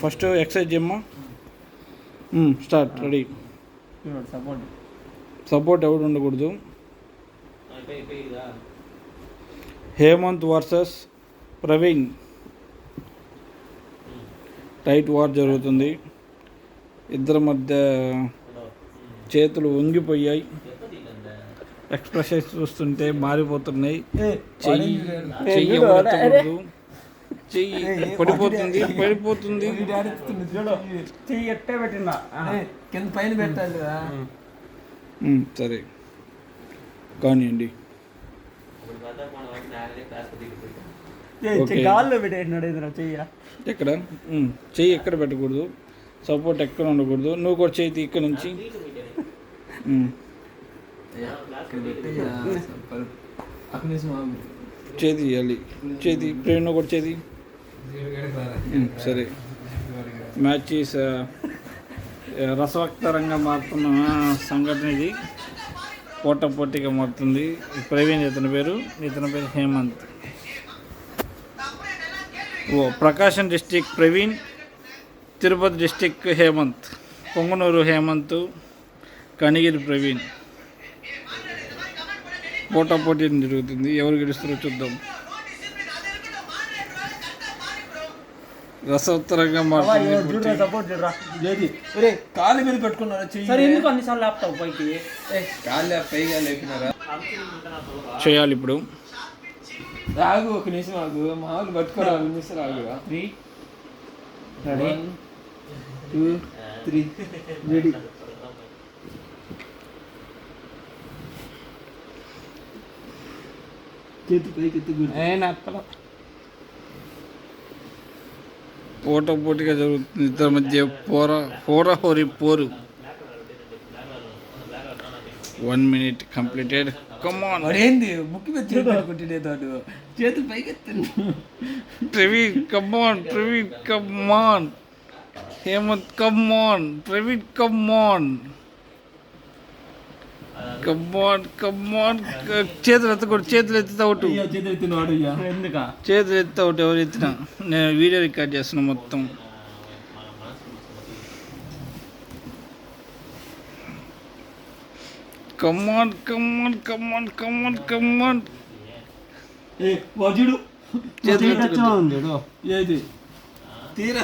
First exercise చేయమ్మా. Start. Ready. Support ఎవడు ఉండకూడదు. Hemanth versus Praveen. Tight war జరుగుతుంది. ఇద్దరి మధ్య చేతులు వంగిపోయాయి. ఎక్స్ప్రెషన్స్ చూస్తుంటే మారిపోతున్నాయి. చెయ్యి ఎవరెత్తకూడదు. చెయ్యి పడిపోతుంది. చెయ్యి ఎట్టే పెట్టిందా కింద పైన పెట్టాలి కదా. సరే కానివ్వండి. గాల్లో పెట్టేసినాడు చెయ్య. ఎక్కడ చెయ్యి ఎక్కడ పెట్టకూడదు. సపోర్ట్ ఎక్కడ ఉండకూడదు. నువ్వు కూడా చేతి ఇక్కడ నుంచి చేతి చేయాలి. చేతి ప్రేమ కూడా చేతి. సరే మ్యాచ్ రసవత్తరంగా మారుతున్న సంఘటన ఇది. పోటాపోటీగా మారుతుంది. ప్రవీణ్ ఇతని పేరు హేమంత్. ప్రకాశం డిస్టిక్ ప్రవీణ్, తిరుపతి డిస్టిక్ హేమంత్, పొంగనూరు హేమంత్, కనిగిరి ప్రవీణ్. పోటాపోటీ జరుగుతుంది. ఎవరు గెలుస్తారో చూద్దాం. రసోత్తరంగా మారుతుంది. కాలు మీద పెట్టుకున్నారా? ఎందుకు అన్నిసార్లు ఆపుతావు పైకి? పైగా లేపినారా? చేయాలి ఇప్పుడు. రాగు ఒక నిమిషం ఆగు. మామూలు పట్టుకోరా. నిమిషం రాగు. 3 1 2 3 రెడీ. చేతి పైకి ఎత్తుకు. పోటాపోటీగా జరుగుతుంది. ఇద్దరి మధ్య హోరాహోరీ పోరు. 1 minute కంప్లీటెడ్. కమాన్. ఏంది ముక్కు మీద చేతి పెట్టుకుంటేదాడు. చేతులు పైకి ఎత్తండి. ప్రవీణ్ కమాన్. హేమంత్ కమాన్. ప్రవీణ్ కమాన్. చేతులు ఎత్తకూడదు. చేతులు ఎత్తితే ఒకటి. చేతులు ఎత్తితే ఒకటి. ఎవరు ఎత్తినా నేను వీడియో రికార్డ్ చేస్తున్నా మొత్తం. కమాన్. చేతులు ఏది తీరా